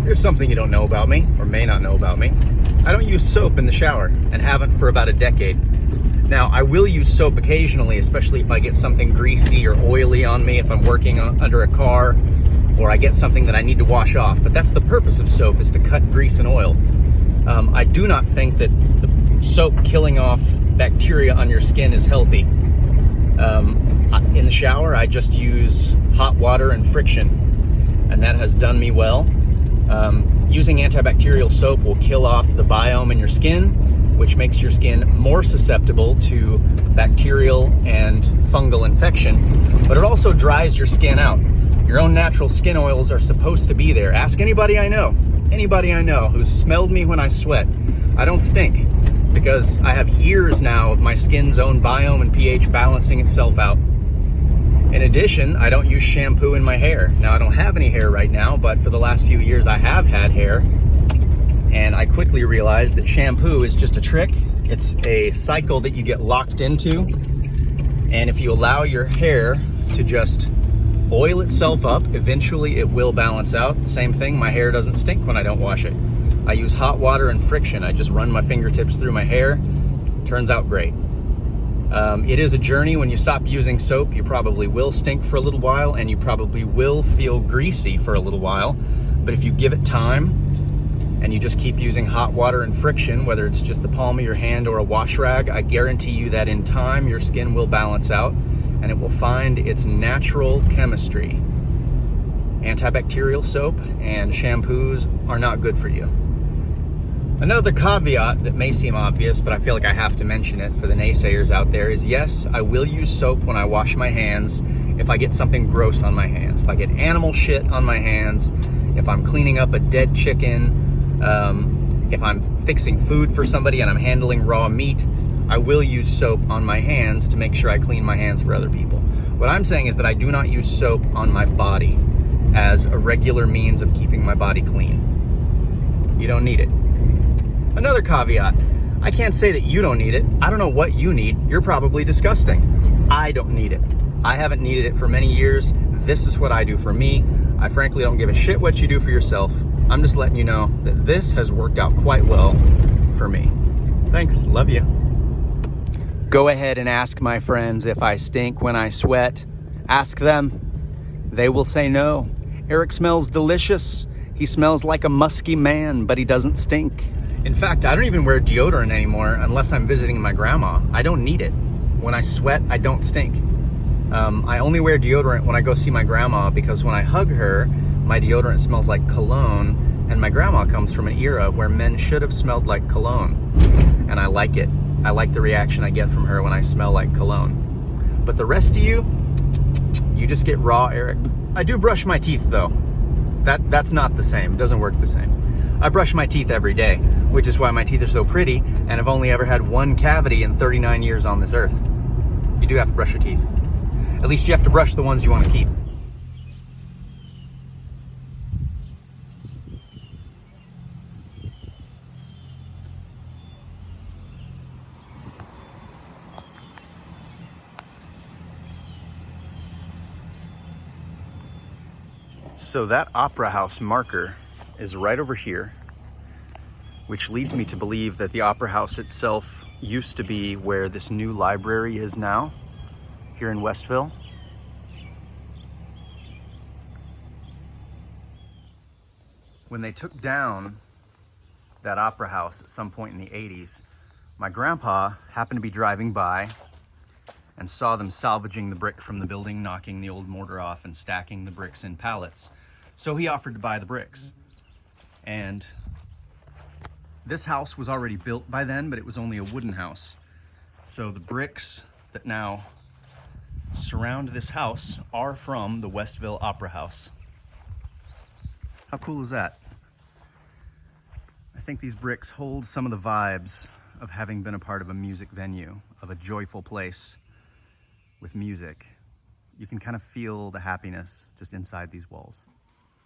Here's something you don't know about me, or may not know about me. I don't use soap in the shower, and haven't for about a decade. Now, I will use soap occasionally, especially if I get something greasy or oily on me, if I'm working under a car, or I get something that I need to wash off. But that's the purpose of soap, is to cut grease and oil. I do not think that the soap killing off bacteria on your skin is healthy. In the shower, I just use hot water and friction, and that has done me well. Using antibacterial soap will kill off the biome in your skin, which makes your skin more susceptible to bacterial and fungal infection, but it also dries your skin out. Your own natural skin oils are supposed to be there. Ask anybody I know who's smelled me when I sweat. I don't stink, because I have years now of my skin's own biome and pH balancing itself out. In addition, I don't use shampoo in my hair. Now, I don't have any hair right now, but for the last few years I have had hair, and I quickly realized that shampoo is just a trick. It's a cycle that you get locked into, and if you allow your hair to just oil itself up, eventually it will balance out. Same thing, my hair doesn't stink when I don't wash it. I use hot water and friction. I just run my fingertips through my hair. Turns out great. It is a journey. When you stop using soap, you probably will stink for a little while, and you probably will feel greasy for a little while. But if you give it time, and you just keep using hot water and friction, whether it's just the palm of your hand or a wash rag, I guarantee you that in time, your skin will balance out, and it will find its natural chemistry. Antibacterial soap and shampoos are not good for you. Another caveat that may seem obvious, but I feel like I have to mention it for the naysayers out there, is yes, I will use soap when I wash my hands if I get something gross on my hands. If I get animal shit on my hands, if I'm cleaning up a dead chicken, if I'm fixing food for somebody and I'm handling raw meat, I will use soap on my hands to make sure I clean my hands for other people. What I'm saying is that I do not use soap on my body as a regular means of keeping my body clean. You don't need it. Another caveat, I can't say that you don't need it. I don't know what you need. You're probably disgusting. I don't need it. I haven't needed it for many years. This is what I do for me. I frankly don't give a shit what you do for yourself. I'm just letting you know that this has worked out quite well for me. Thanks, love you. Go ahead and ask my friends if I stink when I sweat. Ask them. They will say no. Eric smells delicious. He smells like a musky man, but he doesn't stink. In fact, I don't even wear deodorant anymore unless I'm visiting my grandma. I don't need it. When I sweat, I don't stink. I only wear deodorant when I go see my grandma, because when I hug her, my deodorant smells like cologne, and my grandma comes from an era where men should have smelled like cologne, and I like it. I like the reaction I get from her when I smell like cologne. But the rest of you just get raw Eric. I do brush my teeth though. That's not the same. It doesn't work the same. I brush my teeth every day, which is why my teeth are so pretty, and I've only ever had one cavity in 39 years on this earth. You do have to brush your teeth. At least you have to brush the ones you want to keep. So that Opera House marker is right over here, which leads me to believe that the Opera House itself used to be where this new library is now, here in Westville. When they took down that Opera House at some point in the 80s, my grandpa happened to be driving by and saw them salvaging the brick from the building, knocking the old mortar off and stacking the bricks in pallets. So he offered to buy the bricks. And this house was already built by then, but it was only a wooden house. So the bricks that now surround this house are from the Westville Opera House. How cool is that? I think these bricks hold some of the vibes of having been a part of a music venue, of a joyful place with music. You can kind of feel the happiness just inside these walls.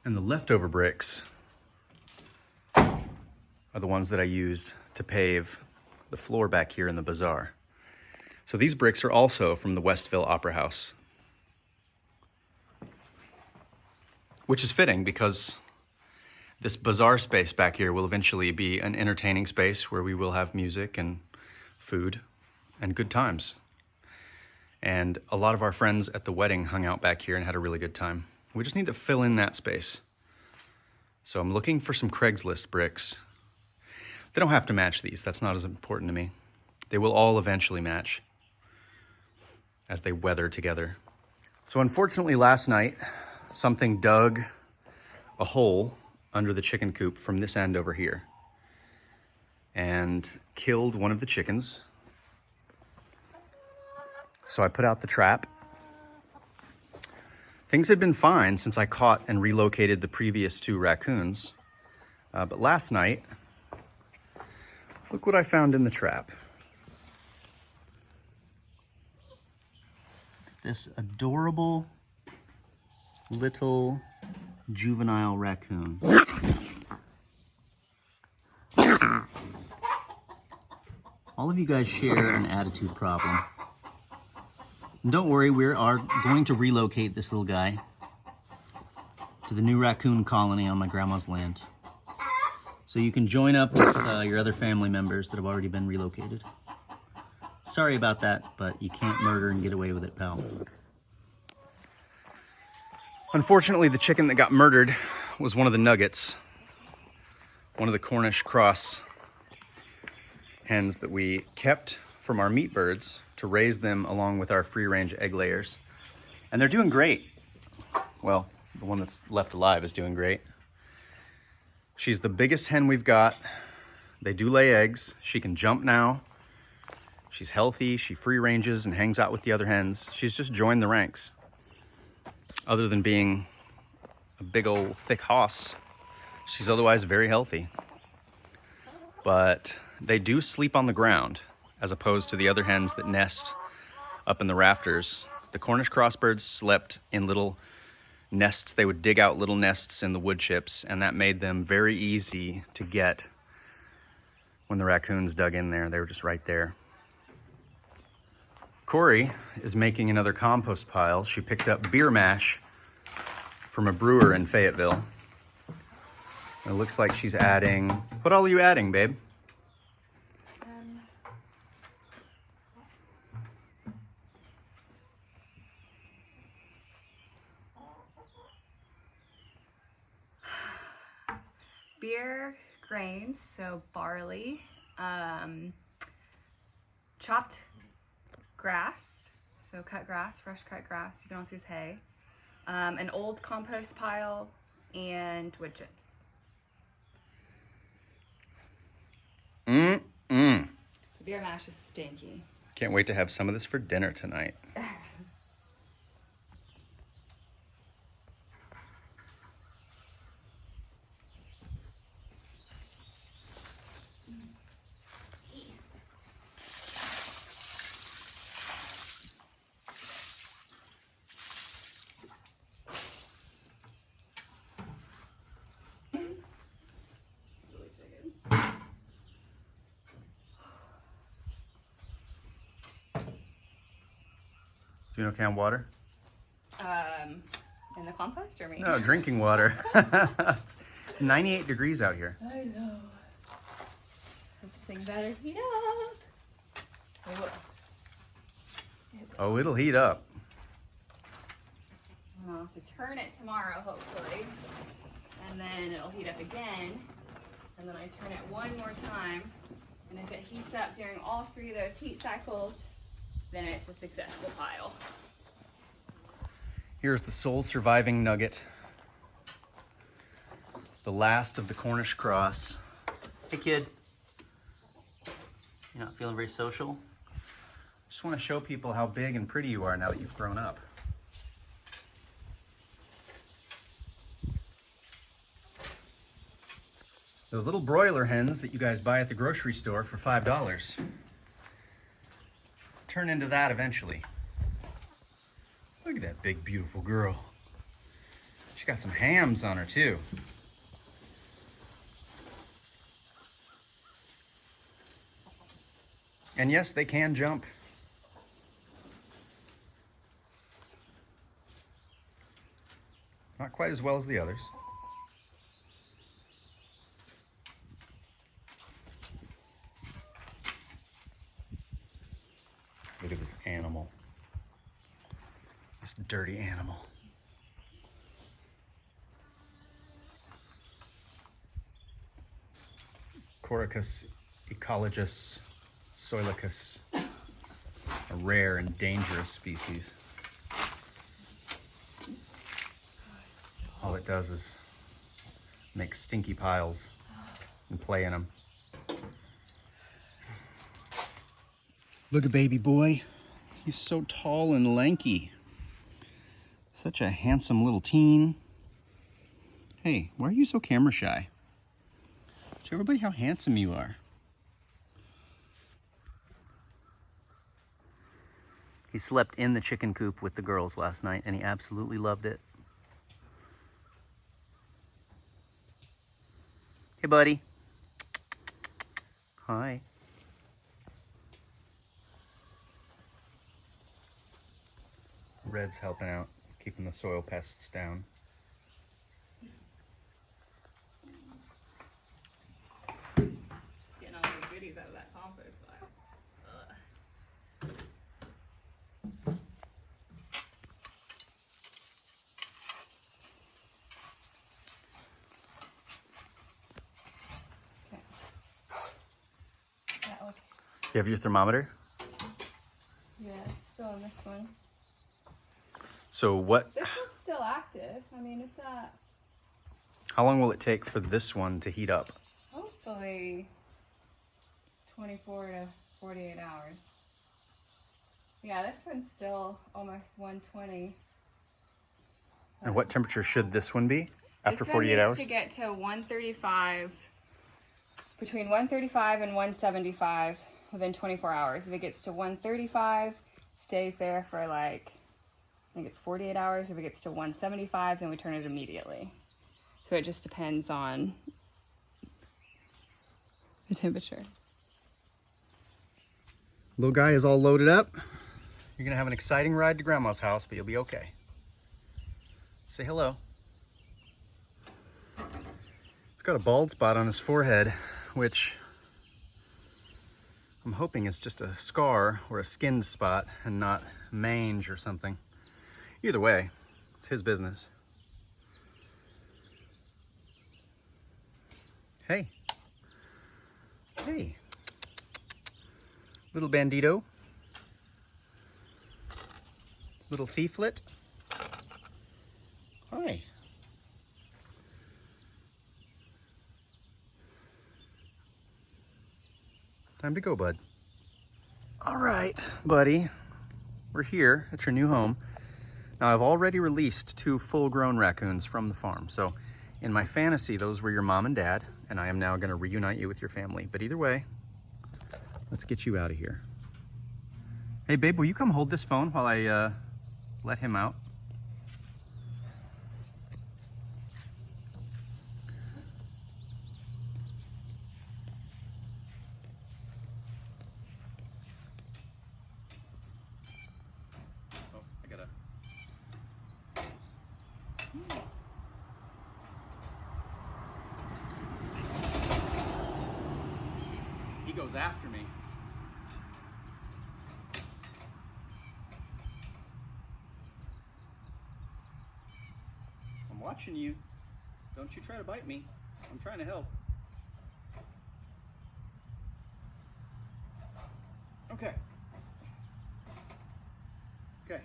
And the leftover bricks are the ones that I used to pave the floor back here in the bazaar. So these bricks are also from the Westville Opera House, which is fitting because This bizarre space back here will eventually be an entertaining space where we will have music and food and good times. And a lot of our friends at the wedding hung out back here and had a really good time. We just need to fill in that space. So I'm looking for some Craigslist bricks. They don't have to match these. That's not as important to me. They will all eventually match as they weather together. So unfortunately last night, something dug a hole under the chicken coop from this end over here and killed one of the chickens. So I put out the trap. Things had been fine since I caught and relocated the previous 2 raccoons. But last night, look what I found in the trap. This adorable little juvenile raccoon. All of you guys share an attitude problem. And don't worry, we are going to relocate this little guy to the new raccoon colony on my grandma's land. So you can join up with your other family members that have already been relocated. Sorry about that, but you can't murder and get away with it, pal. Unfortunately, the chicken that got murdered was one of the nuggets, one of the Cornish cross hens that we kept from our meat birds to raise them along with our free-range egg layers. And they're doing great. Well, the one that's left alive is doing great. She's the biggest hen we've got. They do lay eggs. She can jump now. She's healthy. She free ranges and hangs out with the other hens. She's just joined the ranks. Other than being a big old thick hoss, she's otherwise very healthy. But they do sleep on the ground as opposed to the other hens that nest up in the rafters. The Cornish crossbirds slept in little nests. They would dig out little nests in the wood chips, and that made them very easy to get when the raccoons dug in there. They were just right there. Corey is making another compost pile. She picked up beer mash from a brewer in Fayetteville. It looks like she's adding... What all are you adding, babe? Beer grains, so barley, chopped grass, so cut grass, fresh cut grass. You can also use hay, an old compost pile, and wood chips. The beer mash is stinky. Can't wait to have some of this for dinner tonight. Do you know canned water? In the compost or me? No, drinking water. It's 98 degrees out here. I know. This thing better heat up. Oh, it'll heat up. I'll have to turn it tomorrow, hopefully. And then it'll heat up again. And then I turn it one more time. And if it heats up during all 3 of those heat cycles, then it's a successful pile. Here's the sole surviving nugget. The last of the Cornish cross. Hey kid. You're not feeling very social? Just want to show people how big and pretty you are now that you've grown up. Those little broiler hens that you guys buy at the grocery store for $5 turn into that eventually. Look at that big, beautiful girl. She got some hams on her too. And yes, they can jump. Not quite as well as the others. Look at this animal. This dirty animal. Coricus ecologus soilicus, a rare and dangerous species. All it does is make stinky piles and play in them. Look at baby boy. He's so tall and lanky. Such a handsome little teen. Hey, why are you so camera shy? Show everybody how handsome you are. He slept in the chicken coop with the girls last night and he absolutely loved it. Hey, buddy. Hi. Red's helping out, keeping the soil pests down. Just getting all the goodies out of that compost pile. Okay. That looks, You have your thermometer? yeah, it's still in this one. So what, This one's still active. I mean, it's at how long will it take for this one to heat up? hopefully 24 to 48 hours. Yeah, this one's still almost 120. And what temperature should this one be after This 48 one hours? needs to get to 135, between 135 and 175 within 24 hours. If it gets to 135, it stays there for like, I think it's 48 hours. If it gets to 175, then we turn it immediately. So it just depends on the temperature. Little guy is all loaded up. You're gonna have an exciting ride to Grandma's house, but you'll be okay. Say hello. He's got a bald spot on his forehead, which I'm hoping is just a scar or a skinned spot and not mange or something. Either way, it's his business. Hey. Hey. Little bandito. Little thieflet. Hi. Time to go, bud. All right, buddy. We're here at your new home. Now, I've already released 2 full-grown raccoons from the farm. So in my fantasy, those were your mom and dad, and I am now going to reunite you with your family. But either way, let's get you out of here. Hey, babe, will you come hold this phone while I let him out? Oh, I gotta... He goes after me. I'm watching you. Don't you try to bite me. I'm trying to help. Okay. Okay.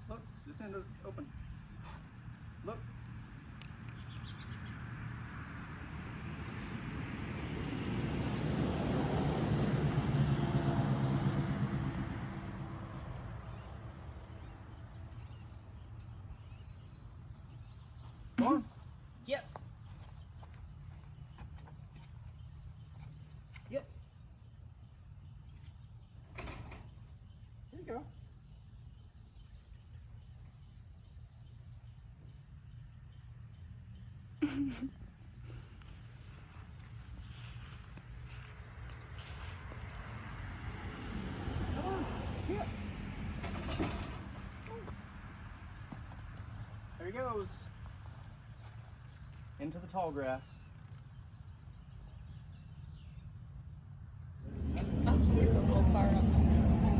Look, this end is open. Look. Come on. Get. Get. There you go. Come on. Get. There he goes. Into the tall grass. Oh, a little far up.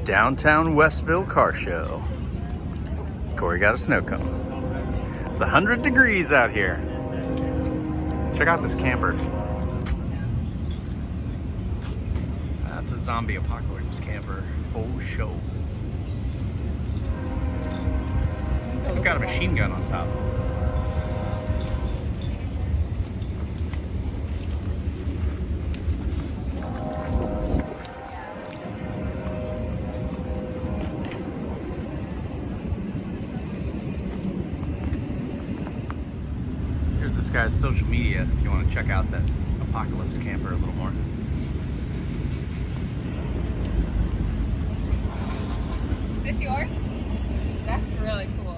Downtown Westville Car Show. Corey got a snow cone. It's 100 degrees out here. Check out this camper. That's a zombie apocalypse camper. Oh, show. It's got a machine gun on top. Here's this guy's social media if you want to check out that apocalypse camper a little more. Is this yours? That's really cool.